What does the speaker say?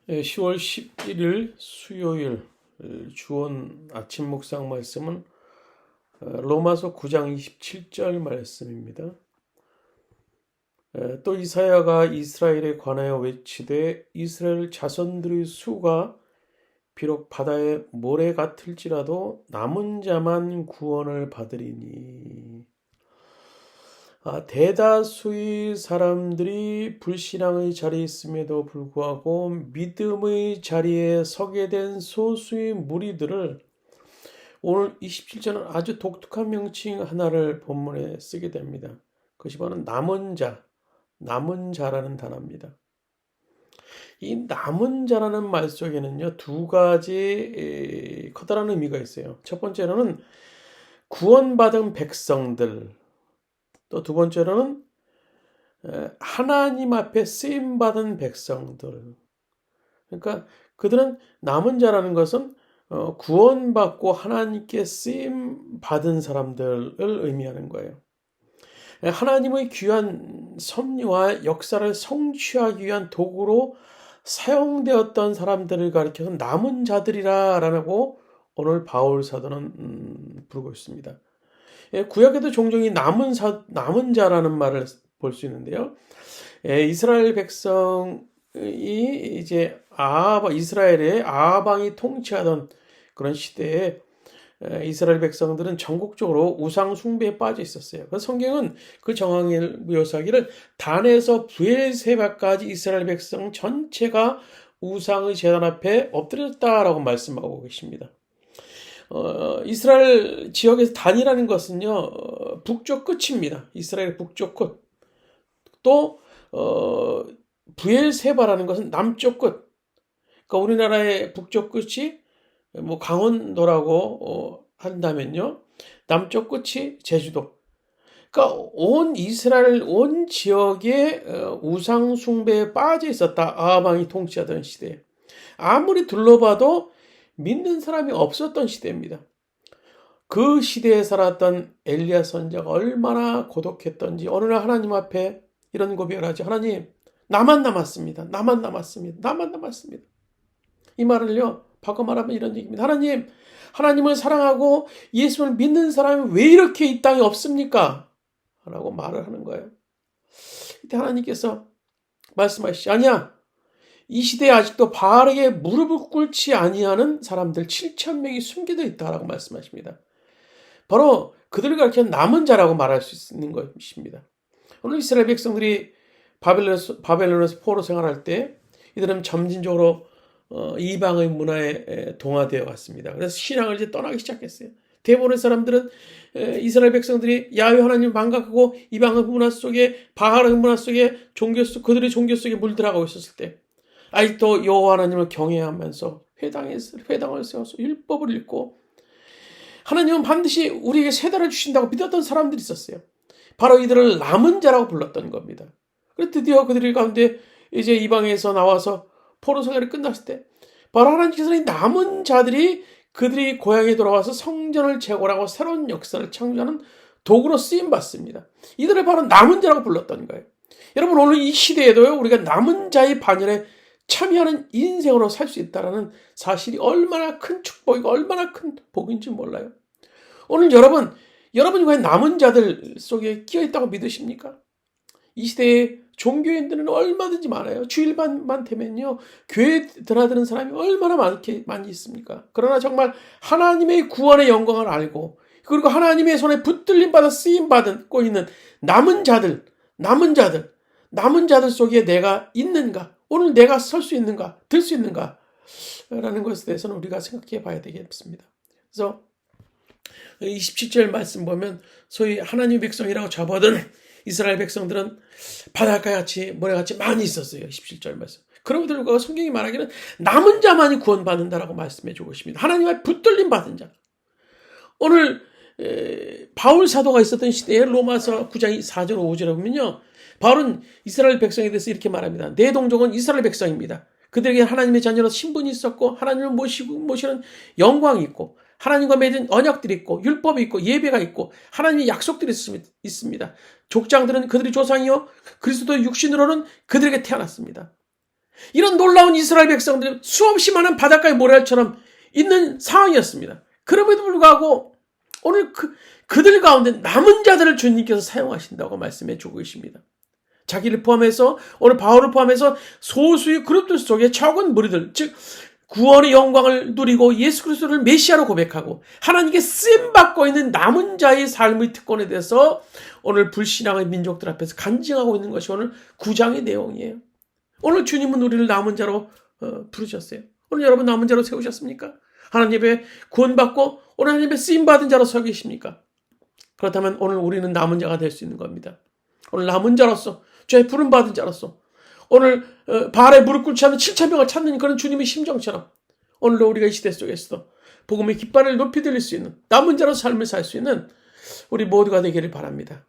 10월 11일 수요일 주온 아침 묵상 말씀은 로마서 9장 27절 말씀입니다. 또 이사야가 이스라엘에 관하여 외치되 이스라엘 자손들의 수가 비록 바다의 모래 같을지라도 남은 자만 구원을 받으리니. 대다수의 사람들이 불신앙의 자리에 있음에도 불구하고 믿음의 자리에 서게 된 소수의 무리들을 오늘 27절은 아주 독특한 명칭 하나를 본문에 쓰게 됩니다. 그것이 바로 남은 자, 남은 자라는 단어입니다. 이 남은 자라는 말 속에는요, 두 가지 커다란 의미가 있어요. 첫 번째로는 구원받은 백성들, 또 두 번째로는 하나님 앞에 쓰임받은 백성들. 그러니까 그들은 남은 자라는 것은 구원받고 하나님께 쓰임받은 사람들을 의미하는 거예요. 하나님의 귀한 섭리와 역사를 성취하기 위한 도구로 사용되었던 사람들을 가리켜서 남은 자들이라고 오늘 바울 사도는 부르고 있습니다. 구약에도 종종 이 남은 자라는 말을 볼 수 있는데요. 이스라엘 백성이 이제 이스라엘의 아방이 통치하던 그런 시대에 이스라엘 백성들은 전국적으로 우상 숭배에 빠져 있었어요. 그래서 성경은 그 정황을 묘사하기를 단에서 브엘세바까지 이스라엘 백성 전체가 우상의 제단 앞에 엎드렸다라고 말씀하고 계십니다. 이스라엘 지역에서 단이라는 것은요, 북쪽 끝입니다. 이스라엘 북쪽 끝. 또 브엘세바라는 것은 남쪽 끝. 그러니까 우리나라의 북쪽 끝이 뭐 강원도라고 한다면요, 남쪽 끝이 제주도. 그러니까 온 이스라엘 온 지역에 우상 숭배에 빠져 있었다. 아방이 통치하던 시대에. 아무리 둘러봐도 믿는 사람이 없었던 시대입니다. 그 시대에 살았던 엘리야 선지자가 얼마나 고독했던지 어느 날 하나님 앞에 이런 고백을 하죠. 하나님, 나만 남았습니다. 나만 남았습니다. 나만 남았습니다. 이 말을요, 바꿔 말하면 이런 얘기입니다. 하나님, 하나님을 사랑하고 예수를 믿는 사람이 왜 이렇게 이 땅에 없습니까? 라고 말을 하는 거예요. 이때 하나님께서 말씀하시죠. 아니야. 이 시대에 아직도 바르게 무릎을 꿇지 아니하는 사람들 7천 명이 숨겨져 있다라고 말씀하십니다. 바로 그들을 가리켜 남은 자라고 말할 수 있는 것입니다. 오늘 이스라엘 백성들이 바벨론에서 포로 생활할 때 이들은 점진적으로 이방의 문화에 동화되어 갔습니다. 그래서 신앙을 이제 떠나기 시작했어요. 대부분의 사람들은 이스라엘 백성들이 야훼 하나님을 반각하고 이방의 문화 속에, 바알의 문화 속에, 그들의 종교 속에 물들어가고 있었을 때 아직도 여호와 하나님을 경외하면서 회당을 세워서 율법을 읽고 하나님은 반드시 우리에게 세달을 주신다고 믿었던 사람들이 있었어요. 바로 이들을 남은 자라고 불렀던 겁니다. 그래서 드디어 그들 가운데 이제 이방에서 나와서 포로 생활이 끝났을 때 바로 하나님께서는 이 남은 자들이 그들이 고향에 돌아와서 성전을 재건하고 새로운 역사를 창조하는 도구로 쓰임받습니다. 이들을 바로 남은 자라고 불렀던 거예요. 여러분, 오늘 이 시대에도요, 우리가 남은 자의 반열에 참여하는 인생으로 살 수 있다는 사실이 얼마나 큰 축복이고 얼마나 큰 복인지 몰라요. 오늘 여러분이 과연 남은 자들 속에 끼어 있다고 믿으십니까? 이 시대에 종교인들은 얼마든지 많아요. 주일만 되면요, 교회 드나드는 사람이 얼마나 많이 있습니까? 그러나 정말 하나님의 구원의 영광을 알고 그리고 하나님의 손에 붙들림 받아 쓰임 받고 있는 남은 자들 속에 내가 있는가? 오늘 내가 설 수 있는가? 들 수 있는가? 라는 것에 대해서는 우리가 생각해 봐야 되겠습니다. 그래서 27절 말씀 보면 소위 하나님의 백성이라고 잡아든 이스라엘 백성들은 바닷가같이 모래같이 많이 있었어요. 27절 말씀. 그럼에도 불구하고 성경이 말하기는 남은 자만이 구원받는다라고 말씀해 주고 있습니다. 하나님의 붙들림 받은 자. 오늘 바울 사도가 있었던 시대에 로마서 9장 4절 5절에 보면요, 바울은 이스라엘 백성에 대해서 이렇게 말합니다. 내 동족은 이스라엘 백성입니다. 그들에게 하나님의 자녀로 신분이 있었고 하나님을 모시는 영광이 있고 하나님과 맺은 언약들이 있고 율법이 있고 예배가 있고 하나님의 약속들이 있습니다. 족장들은 그들의 조상이요 그리스도의 육신으로는 그들에게 태어났습니다. 이런 놀라운 이스라엘 백성들이 수없이 많은 바닷가의 모래알처럼 있는 상황이었습니다. 그럼에도 불구하고 오늘 그들 가운데 남은 자들을 주님께서 사용하신다고 말씀해 주고 계십니다. 자기를 포함해서 오늘 바울을 포함해서 소수의 그룹들 속에 적은 무리들, 즉 구원의 영광을 누리고 예수 그리스도를 메시아로 고백하고 하나님께 쓰임받고 있는 남은 자의 삶의 특권에 대해서 오늘 불신앙의 민족들 앞에서 간증하고 있는 것이 오늘 9장의 내용이에요. 오늘 주님은 우리를 남은 자로 부르셨어요. 오늘 여러분 남은 자로 세우셨습니까? 하나님의 구원받고 오늘 하나님의 쓰임받은 자로 서 계십니까? 그렇다면 오늘 우리는 남은 자가 될 수 있는 겁니다. 오늘 남은 자로서 주의 부름받은 자로서 오늘 바알에 무릎 꿇지 않은 7,000명을 찾는 그런 주님의 심정처럼 오늘도 우리가 이 시대 속에서도 복음의 깃발을 높이 들릴 수 있는 남은 자로 삶을 살 수 있는 우리 모두가 되기를 바랍니다.